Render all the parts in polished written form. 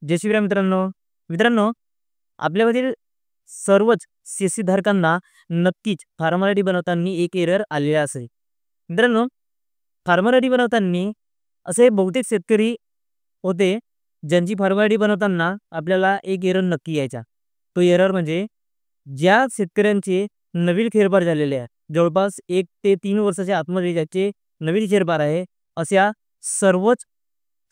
जय श्रीराम मित्रांनो, आपल्यामधील सर्वच सीसी धारकांना नक्कीच फार्मर आयडी बनवताना एक एरर आलेला असेल. मित्रांनो, फार्मर आयडी बनवताना असे बहुतेक शेतकरी होते ज्यांची फार्मर आयडी बनवताना आपल्याला एक एरर नक्की यायचा. तो एरर म्हणजे ज्या शेतकऱ्यांचे नवीन फेरफार झालेले आहे, जवळपास 1 ते 3 वर्षाच्या आतमध्ये ज्याचे नवीन फेरफार आहे, अशा सर्वच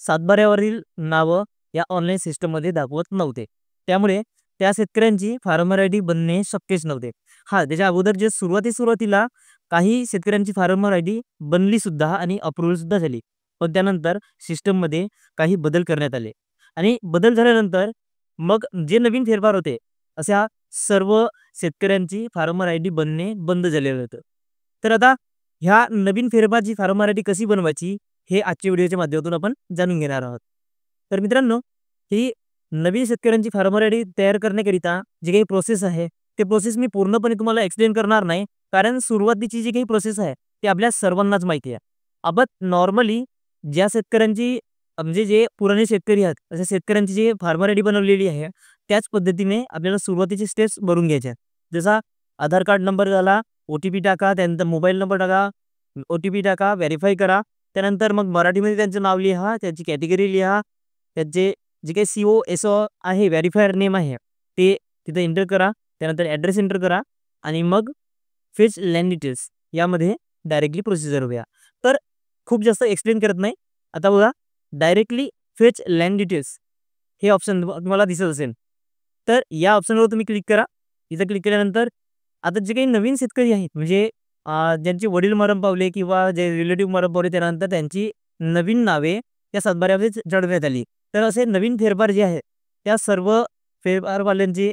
सातबाऱ्यावरील नावं या ऑनलाईन सिस्टममध्ये दाखवत नव्हते. त्यामुळे त्या शेतकऱ्यांची फार्मर आयडी बनणे शक्यच नव्हते. त्याच्या अगोदर जे सुरुवातीला काही शेतकऱ्यांची फार्मर आयडी बनली सुद्धा आणि अप्रूव्हल सुद्धा झाली. पण त्यानंतर सिस्टममध्ये काही बदल करण्यात आले आणि बदल झाल्यानंतर मग जे नवीन फेरफार होते, अशा सर्व शेतकऱ्यांची फार्मर आयडी बनणे बंद झालेलं होतं. तर आता ह्या नवीन फेरफारची फार्मर आयडी कशी बनवायची हे आजच्या व्हिडिओच्या माध्यमातून आपण जाणून घेणार आहोत. तर मित्रांनो, ही नवीन शेतकऱ्यांची फार्मर आयडी तयार करण्याकरिता जी काही प्रोसेस आहे, ते प्रोसेस मी पूर्णपणे तुम्हाला एक्सप्लेन करणार नाही, कारण सुरुवातीची जी काही प्रोसेस आहे ती आपल्या सर्वांनाच माहिती आहे. आपण नॉर्मली ज्या शेतकऱ्यांची म्हणजे जे पुराणे शेतकरी आहेत, अशा शेतकऱ्यांची जी फार्मर आयडी बनवलेली आहे, त्याच पद्धतीने आपल्याला सुरुवातीचे स्टेप्स भरून घ्यायचे आहेत. जसा आधार कार्ड नंबर झाला, OTP टाका, त्यानंतर मोबाईल नंबर टाका, OTP टाका, व्हेरीफाय करा. त्यानंतर मग मराठीमध्ये त्यांचं नाव लिहा, त्याची कॅटेगरी लिहा, त्याचे जे काही COSO आहे, व्हेरीफायर नेम आहे, ते तिथं एंटर करा. त्यानंतर ॲड्रेस एंटर करा आणि मग फेच लँड डिटेल्स यामध्ये डायरेक्टली प्रोसिजर होऊया. तर खूप जास्त एक्सप्लेन करत नाही. आता बघा, डायरेक्टली फेच लँड डिटेल्स हे ऑप्शन तुम्हाला दिसत असेल, तर या ऑप्शनवर तुम्ही क्लिक करा. इथं क्लिक केल्यानंतर आता जे काही नवीन शेतकरी आहेत, म्हणजे ज्यांचे वडील मरण पावले किंवा जे रिलेटिव्ह मरण पावले, त्यानंतर त्यांची नवीन नावे त्या सातबाऱ्यामध्ये चढवण्यात आली. तर असे नवीन फेरफार जे आहे, त्या सर्व फेरफारवाल्यांची,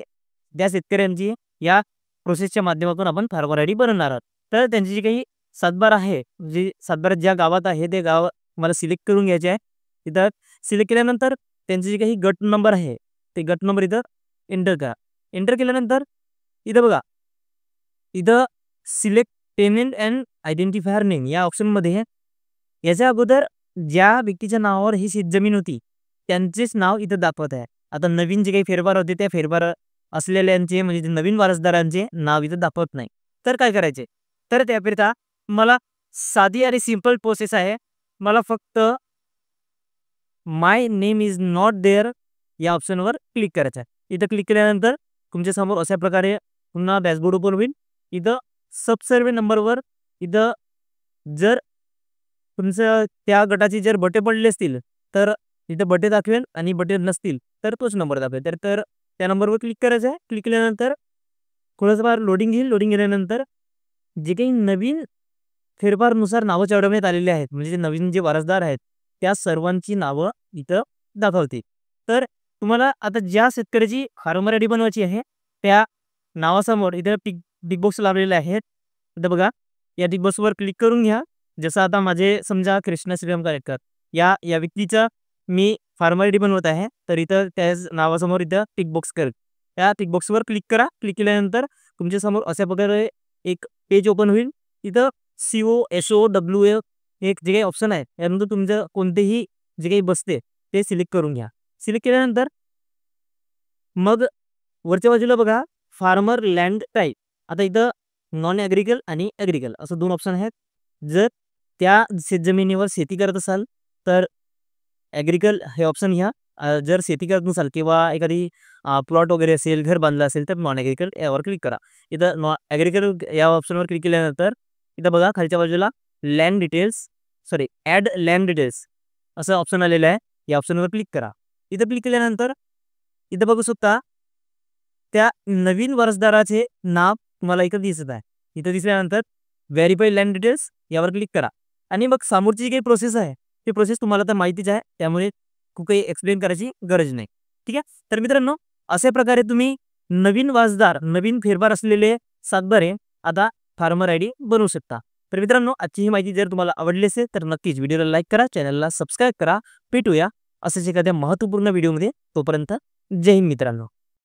त्या शेतकऱ्यांची या प्रोसेसच्या माध्यमातून आपण फार्मर आयडी बनवणार आहोत. तर त्यांची जी काही सातबारा आहे, म्हणजे सातबारा ज्या गावात आहे ते गाव मला सिलेक्ट करून घ्यायचे आहे. इथं सिलेक्ट केल्यानंतर त्यांचे जे काही गट नंबर आहे, ते गट नंबर इथं एंटर करा. एंटर केल्यानंतर इथं बघा, इथं select tenant and identifier name या ऑप्शनमध्ये याच्या अगोदर ज्या व्यक्तीच्या नावावर ही शेतजमीन होती त्यांचेच नाव इथं दाखवत आहे. आता नवीन जे काही फेरफार होते त्या फेरफार असलेल्यांचे, म्हणजे नवीन वारसदारांचे नाव इथं दाखवत नाही. तर काय करायचे, तर त्याकरिता मला साधी आणि सिंपल प्रोसेस आहे. मला फक्त माय नेम इज नॉट देअर या ऑप्शनवर क्लिक करायचं आहे. इथं क्लिक केल्यानंतर तुमच्यासमोर अशा प्रकारे पुन्हा डॅशबोर्ड ओपन होईल. इथं सबसर्वे नंबरवर इथं जर तुमचं त्या गटाची जर बटे पडले असतील तर इथं बटे दाखवेल आणि बटे नसतील तर तोच नंबर दाखवेल. तर त्या नंबरवर क्लिक करायचं आहे. क्लिक केल्यानंतर थोडंसं फार लोडिंग घेईल. लोडिंग गेल्यानंतर जे काही नवीन फेरफारनुसार नावं चढवण्यात आलेली आहेत, म्हणजे नवीन जे वारसदार आहेत त्या सर्वांची नावं इथं दाखवते. तर तुम्हाला आता ज्या शेतकऱ्याची फार्मर आयडी बनवायची आहे त्या नावासमोर इथं टिक बॉक्स लावलेले आहेत. इथं बघा, या टिक बॉक्सवर क्लिक करून घ्या. जसं आता माझे समजा कृष्णा श्रीराम कारेटकर या व्यक्तीचा मी फार्मर आयडी बनवत आहे, तर इथं त्या नावासमोर इथं टिक बॉक्स कर. त्या टिक बॉक्सवर क्लिक करा. क्लिक केल्यानंतर तुमच्यासमोर अशा प्रकारे एक पेज ओपन होईल. इथं COSOWA एक जे काही ऑप्शन आहे, यानंतर तुमचं कोणतेही जे काही बसते ते सिलेक्ट करून घ्या. सिलेक्ट केल्यानंतर मग वरच्या बाजूला बघा, फार्मर लँड टाईप. आता इथं नॉन ॲग्रिकल आणि ॲग्रिकल असं 2 ऑप्शन आहेत. जर त्या शेतजमिनीवर शेती करत असाल तर ॲग्रिकल हे ऑप्शन घ्या. जर शेती करत नसाल किंवा एखादी प्लॉट वगैरे असेल, घर बांधलं असेल, तर नॉन ॲग्रिकल यावर क्लिक करा. इथं ॲग्रिकल या ऑप्शनवर क्लिक केल्यानंतर इथं बघा खालच्या बाजूला land details, add land details असं ऑप्शन आलेलं आहे. या ऑप्शनवर क्लिक करा. इथं क्लिक केल्यानंतर इथं बघू शकता त्या नवीन वारसदाराचे नाव तुम्हाला इथं दिसत आहे. इथं दिसल्यानंतर व्हेरीफाय लँड डिटेल्स यावर क्लिक करा आणि मग समोरची जी काही प्रोसेस आहे ती प्रोसेस तुम्हाला तर माहितीच आहे, त्यामुळे खूप काही एक्सप्लेन करायची गरज नाही. ठीक आहे. तर मित्रांनो, अशा प्रकारे तुम्ही नवीन वारसदार, नवीन फेरफार असलेले सातबारे आता फार्मर आयडी बनवू शकता. तर मित्रांनो, आजची ही माहिती जर तुम्हाला आवडली असेल तर नक्कीच व्हिडिओला लाईक करा, चॅनलला सबस्क्राईब करा. भेटूया असेच एखाद्या महत्त्वपूर्ण व्हिडिओमध्ये. तोपर्यंत जय हिंद मित्रांनो.